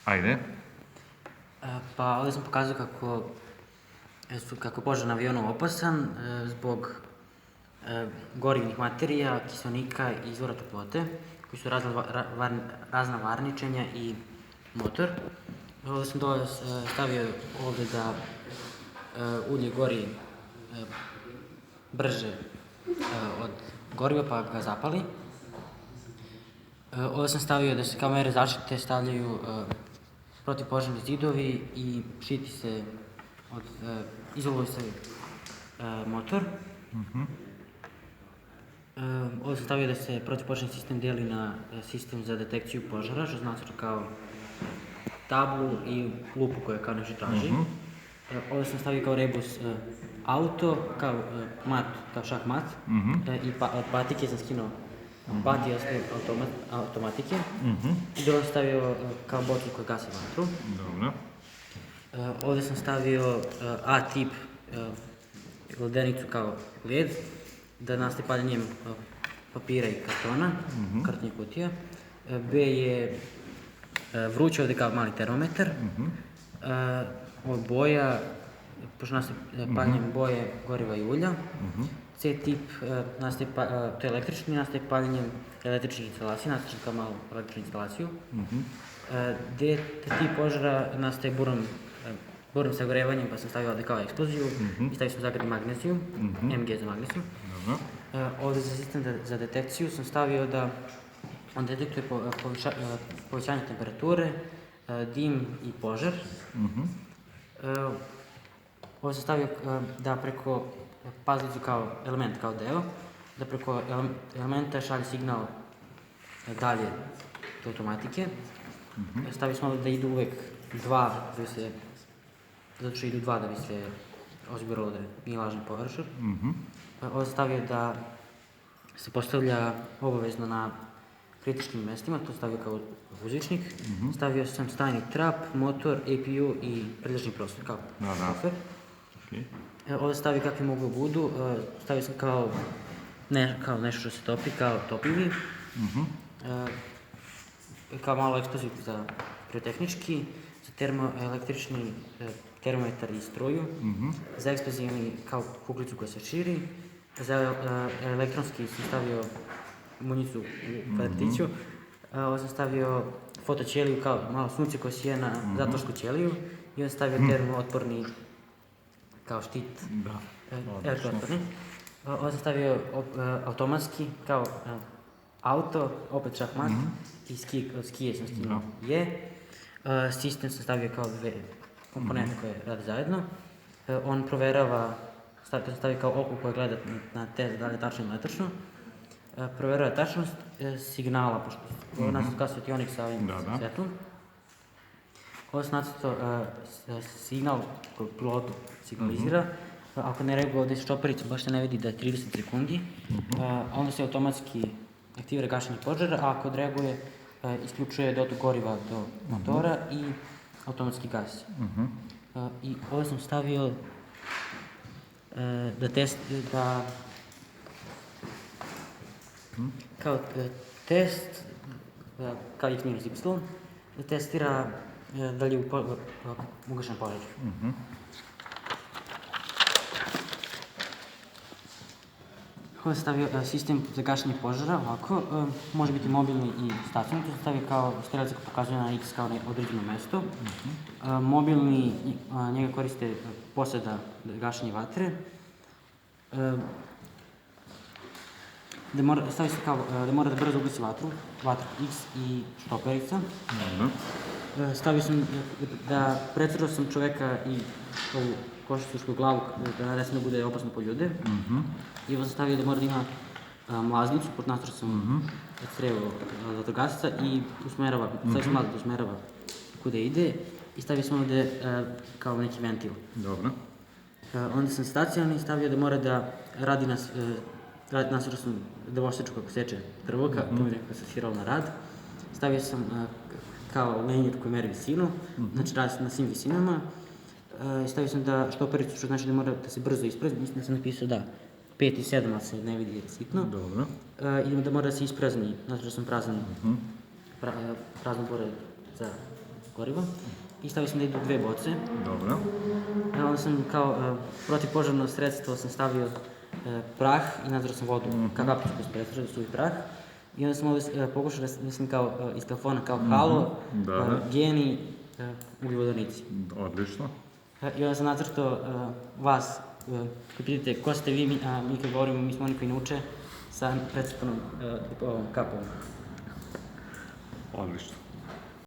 Ajde. Pa ovdje sam pokazao kako je požar na avionu opasan zbog gorivnih materija, kiselnika i izvora toplote, koji su razna varničenja i motor. Ovdje sam stavio ovdje da ulje gori brže od goriva pa ga zapali. Ovdje sam stavio da se kao mere zaštite stavljaju protivpožarni zidovi i štiti se izoluje se motor. Ovdje sam stavio da se protivpožarni sistem deli na sistem za detekciju požara, što znači kao tablu i lupu koja kao nešto traži. Ovdje sam stavio kao rebus auto, kao mat, kao šah mat, i od patike sam skinuo patije automatike. I drugo sam stavio kao bocu koja gasi vatru. Dobro. Ovdje sam stavio A-tip ledenicu kao led, da nastaje paljenjem papira i kartona, kartonnih kutija. B je vruće, ovdje kao mali termometar. Ovo je boja, pošto nastaje paljenjem boje, goriva i ulja. C-tip, to je električni, nastaje paljenjem električnih instalacija, nastaje kao malu električnu instalaciju. D-tip požara nastaje burnim sagorevanjem, pa sam stavio ovdje kao eksploziju i stavio sam zagradi magnezijum, Mg za magnezijum. Ovdje za sistem za detekciju sam stavio da on detektuje povećanje temperature, dim i požar. Ovdje sam stavio da preko pazlicu kao element, kao deo, da preko elementa šalje signal dalje do automatike. Stavio sam ovdje da idu uvijek dva, zato što idu dva da bi se osiguralo da nije lažni požar. Ovdje sam stavio da se postavlja obavezno na kritičkim mjestima, to stavio kao uzvičnik. Stavio sam stajni trap, motor, APU i predložni prostor kao software. Ovdje stavio kakvi mogu budu, stavio sam kao nešto što se topi, kao topivi. Kao malo eksploziju za pirotehnički, za termoelektrični termometar i struju, za eksplozivni kao kuklicu koja se širi, za elektronski sam stavio municu u kvadratiću, ovdje sam stavio fotoćeliju kao malo sunce koje sije na zatvorsku ćeliju i onda stavio termootporni kao štit, elektrootporni. Ovdje sam stavio automatski kao auto, opet šahmat i od skije sam skinuo je. Sistem sam stavio kao dve komponente koje rade zajedno. On proverava, sam stavio kao oko koje gleda na test da li je tačno ili netačno. Proverava tačnost signala, pošto ovo nas kao svetionik sa ovim svetlom. Ovo sam nacrtao signal koji pilotu signalizira. Ako ne reaguje ovdje s čopericom, baš se ne vidi da je 30 sekundi. Onda se automatski aktivira gašenje požara, a ako reaguje, isključuje dotok goriva do motora i automatski gasi. I ovdje sam stavio kao test, kao X-Y, da testira da li je ugašen požar. Ovdje sam stavio sistem za gašenje požara, ovako, može biti mobilni i stacionarni, to sam stavio kao strelica koja pokazuje na X kao određeno mjesto. Mobilni, njega koriste posada za gašenje vatre. Stavio sam kao da mora da brzo ugasi vatru X i štoperica. Stavio sam da precrtao sam čoveka i ovu košarkašku glavu da ne smije da bude opasno po ljude. I ovo sam stavio da mora da ima mlaznicu, pošto nastrao sam crevo vatrogasca i usmerava, stavio sam mlaznicu da usmerava kuda ide i stavio sam ovdje kao neki ventil. Dobro. Onda sam stacionarni stavio da mora da radi nastrao sam drvoseču kako seče drvo, to mi je nekako asociralo na rad. Stavio sam kao lenjer koji meri visinu, znači radi se na svim visinama. Stavio sam da štopericu, što znači da mora da se brzo isprazni, mislim da sam napisao da 5 i 7, ali se ne vidi jer je sitno. Dobro. I da mora da se isprazni, znači da sam prazan pored za gorivo. I stavio sam da idu 2 boce. Dobro. Onda sam kao protivpožarno sredstvo sam stavio prah i nadzorao sam vodu, kapljicu koju sam presrećao da suvi prah. I onda sam ovdje pokušao da mislim kao iz telefona kao halo, geni, ugljovodonici. Odlično. I onda sam nacrtao vas, koji pitate ko ste vi, mi kad govorimo, mi smo oni koji nauče sa precrtanom kapom. Odlično.